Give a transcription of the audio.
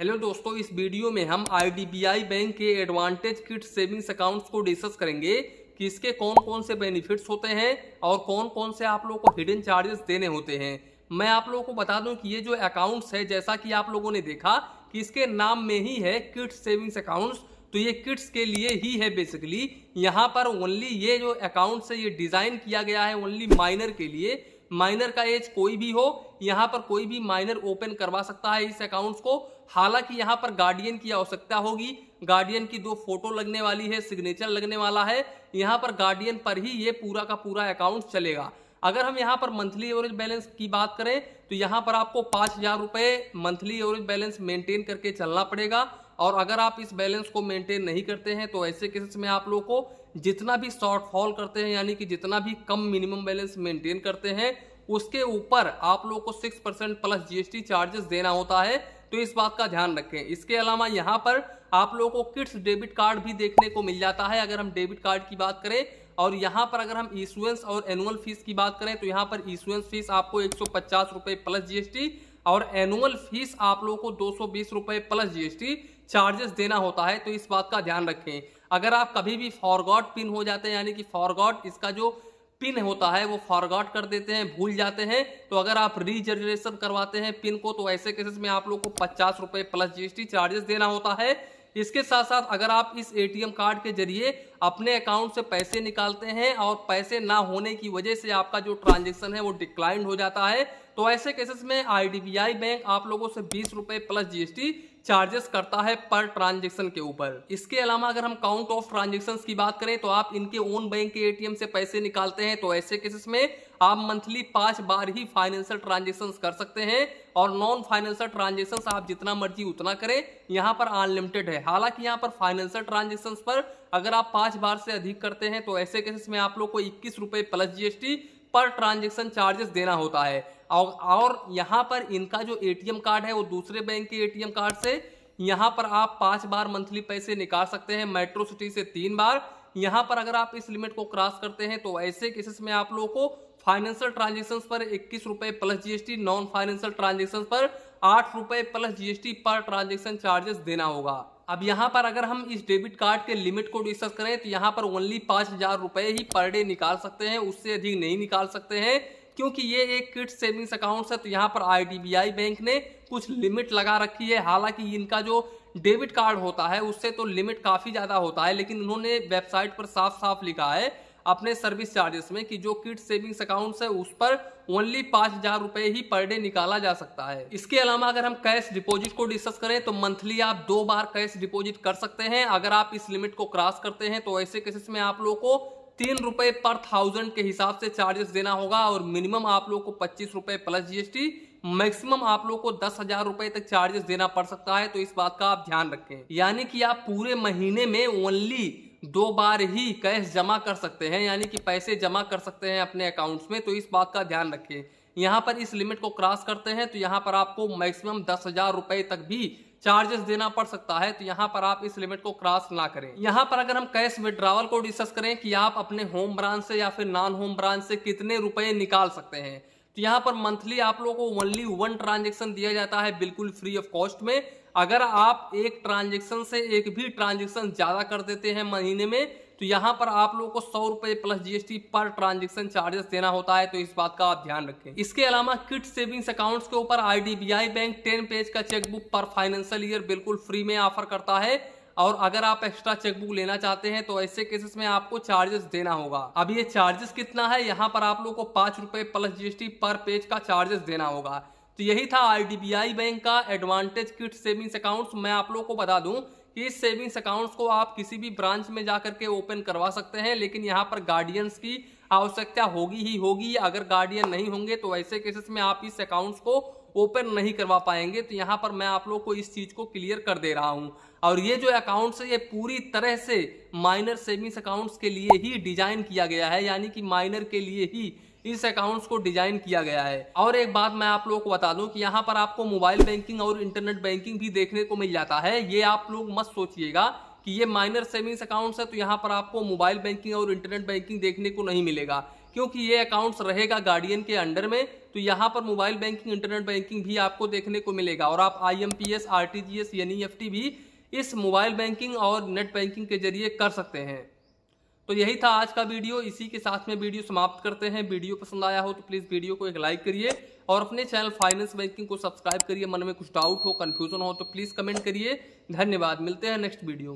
Hello दोस्तों, इस video में हम IDBI बैंक के एडवांटेज किड्स सेविंग्स अकाउंट्स को डिस्कस करेंगे कि इसके कौन कौन से बेनिफिट्स होते हैं और कौन कौन से आप लोगों को हिडन चार्जेस देने होते हैं। मैं आप लोगों को बता दूं कि ये जो अकाउंट्स है, जैसा कि आप लोगों ने देखा कि इसके नाम में ही है किड्स सेविंग्स अकाउंट्स, तो ये किड्स के लिए ही है। बेसिकली यहाँ पर ओनली ये जो अकाउंट्स है ये डिजाइन किया गया है ओनली माइनर के लिए। माइनर का एज कोई भी हो, यहाँ पर कोई भी माइनर ओपन करवा सकता है इस अकाउंट्स को। हालांकि यहाँ पर गार्डियन की आवश्यकता होगी, गार्डियन की 2 फोटो लगने वाली है, सिग्नेचर लगने वाला है। यहाँ पर गार्डियन पर ही ये पूरा का पूरा अकाउंट चलेगा। अगर हम यहाँ पर मंथली एवरेज बैलेंस की बात करें तो यहाँ पर आपको 5,000 रुपये मंथली एवरेज बैलेंस मेंटेन करके चलना पड़ेगा। और अगर आप इस बैलेंस को मेंटेन नहीं करते हैं तो ऐसे केसेस में आप लोगों को जितना भी शॉर्टफॉल करते हैं, यानी कि जितना भी कम मिनिमम बैलेंस मेंटेन करते हैं, उसके ऊपर आप लोगों को 6% प्लस GST चार्जेस देना होता है। तो इस बात का ध्यान रखें। इसके अलावा यहाँ पर आप लोगों को किड्स डेबिट कार्ड भी देखने को मिल जाता है अगर हम डेबिट कार्ड की बात करें। और यहाँ पर अगर हम इशुएंस और एनुअल फीस की बात करें तो यहाँ पर इशुएंस फीस आपको 150 रुपये प्लस GST और एनुअल फीस आप लोगों को 220 रुपये प्लस GST चार्जेस देना होता है। तो इस बात का ध्यान रखें। अगर आप कभी भी फॉरगॉट पिन हो जाते हैं, यानी कि फॉरगॉट इसका जो पिन होता है वो फॉरगॉट कर देते हैं, भूल जाते हैं, तो अगर आप रीजनरेशन करवाते हैं पिन को तो ऐसे केसेस में आप लोग को 50 रुपये प्लस GST चार्जेस देना होता है। इसके साथ साथ अगर आप इस ATM कार्ड के जरिए अपने अकाउंट से पैसे निकालते हैं और पैसे ना होने की वजह से आपका जो ट्रांजेक्शन है वो डिक्लाइन हो जाता है, तो ऐसे केसेस में IDBI बैंक आप लोगों से 20 रुपये प्लस GST चार्जेस करता है पर ट्रांजेक्शन के ऊपर। इसके अलावा अगर हम काउंट ऑफ ट्रांजेक्शंस की बात करें तो आप इनके ओन बैंक के ATM से पैसे निकालते हैं तो ऐसे केसेस में आप मंथली 5 बार ही फाइनेंशियल ट्रांजेक्शंस कर सकते हैं। और नॉन फाइनेंशियल ट्रांजेक्शंस आप जितना मर्जी उतना करें, यहाँ पर अनलिमिटेड है। हालांकि यहाँ पर फाइनेंशियल ट्रांजेक्शंस पर अगर आप 5 बार से अधिक करते हैं तो ऐसे केसेस में आप लोग को 21 रुपये plus GST per transaction charges देना होता है। और यहाँ पर इनका जो ATM कार्ड है वो दूसरे बैंक के ATM कार्ड से यहाँ पर आप 5 बार मंथली पैसे निकाल सकते हैं, मेट्रो सिटी से 3 बार। यहाँ पर अगर आप इस लिमिट को क्रॉस करते हैं तो ऐसे केसेस में आप लोगों को फाइनेंशियल ट्रांजेक्शंस पर 21 रुपये plus GST, non financial transactions पर 8 रुपये plus GST per transaction charges देना होगा। अब यहाँ पर अगर हम इस डेबिट कार्ड के लिमिट को डिस्कस करें तो यहाँ पर ओनली 5,000 रुपये ही पर डे निकाल सकते हैं, उससे अधिक नहीं निकाल सकते हैं, क्योंकि ये एक किड्स सेविंग्स अकाउंट है। तो यहाँ पर IDBI बैंक ने कुछ लिमिट लगा रखी है। हालांकि इनका जो डेबिट कार्ड होता है उससे तो लिमिट काफ़ी ज़्यादा होता है, लेकिन उन्होंने वेबसाइट पर साफ साफ लिखा है अपने सर्विस चार्जेस में कि जो किड्स सेविंग्स अकाउंट्स है उस पर ओनली 5,000 रुपये ही पर डे निकाला जा सकता है। इसके अलावा अगर हम कैश डिपॉजिट को डिस्कस करें तो मंथली आप 2 बार कैश डिपॉजिट कर सकते हैं। अगर आप इस लिमिट को क्रॉस करते हैं तो ऐसे केसेस में आप लोगों को 3 रुपये पर 1000 के हिसाब से चार्जेस देना होगा। और मिनिमम आप लोग को 25 रुपये प्लस GST, मैक्सिमम आप लोग को 10,000 रुपये तक चार्जेस देना पड़ सकता है। तो इस बात का आप ध्यान रखें। यानी कि आप पूरे महीने में ओनली 2 बार ही कैश जमा कर सकते हैं, यानी कि पैसे जमा कर सकते हैं अपने अकाउंट्स में। तो इस बात का ध्यान रखें। यहाँ पर इस लिमिट को क्रॉस करते हैं तो यहाँ पर आपको मैक्सिमम 10,000 रुपये तक भी चार्जेस देना पड़ सकता है। तो यहाँ पर आप इस लिमिट को क्रॉस ना करें। यहाँ पर अगर हम कैश विड्रॉवल को डिस्कस करें कि आप अपने होम ब्रांच से या फिर नॉन होम ब्रांच से कितने रुपए निकाल सकते हैं, तो यहाँ पर मंथली आप लोगों को ओनली 1 ट्रांजेक्शन दिया जाता है बिल्कुल फ्री ऑफ कॉस्ट में। अगर आप एक ट्रांजेक्शन से एक भी ट्रांजेक्शन ज्यादा कर देते हैं महीने में तो यहाँ पर आप लोगों को 100 रुपये plus GST per transaction charges देना होता है। तो इस बात का आप ध्यान रखें। इसके अलावा किड्स सेविंग्स अकाउंट्स के ऊपर IDBI बैंक 10 पेज का चेकबुक पर फाइनेंशियल ईयर बिल्कुल फ्री में ऑफर करता है। और अगर आप एक्स्ट्रा चेकबुक लेना चाहते हैं तो ऐसे केसेस में आपको चार्जेस देना होगा। अब ये चार्जेस कितना है, यहाँ पर आप लोगों को 5 रुपये प्लस GST पर पेज का चार्जेस देना होगा। तो यही था IDBI बैंक का एडवांटेज किड्स सेविंग्स अकाउंट्स। मैं आप लोगों को बता दूं कि इस सेविंग्स अकाउंट्स को आप किसी भी ब्रांच में जाकर के ओपन करवा सकते हैं, लेकिन यहाँ पर गार्डियंस की आवश्यकता होगी ही होगी। अगर गार्डियन नहीं होंगे तो ऐसे केसेस में आप इस अकाउंट्स को ओपन नहीं करवा पाएंगे। तो यहाँ पर मैं आप लोग को इस चीज को क्लियर कर दे रहा हूँ। और ये जो अकाउंट्स है ये पूरी तरह से माइनर सेविंग्स अकाउंट्स के लिए ही डिजाइन किया गया है, यानी कि माइनर के लिए ही इस अकाउंट्स को डिजाइन किया गया है। और एक बात मैं आप लोगों को बता दूं कि यहाँ पर आपको मोबाइल बैंकिंग और इंटरनेट बैंकिंग भी देखने को मिल जाता है। ये आप लोग मत सोचिएगा कि ये माइनर सेविंग्स अकाउंट्स है तो यहाँ पर आपको मोबाइल बैंकिंग और इंटरनेट बैंकिंग देखने को नहीं मिलेगा। क्योंकि ये अकाउंट्स रहेगा गार्डियन के अंडर में, तो यहाँ पर मोबाइल बैंकिंग, इंटरनेट बैंकिंग भी आपको देखने को मिलेगा और आप IMPS, RTGS, NEFT भी इस मोबाइल बैंकिंग और नेट बैंकिंग के जरिए कर सकते हैं। तो यही था आज का वीडियो, इसी के साथ में वीडियो समाप्त करते हैं। वीडियो पसंद आया हो तो प्लीज़ वीडियो को एक लाइक करिए और अपने चैनल फाइनेंस बैंकिंग को सब्सक्राइब करिए। मन में कुछ डाउट हो, कन्फ्यूजन हो तो प्लीज़ कमेंट करिए। धन्यवाद, मिलते हैं नेक्स्ट वीडियो में।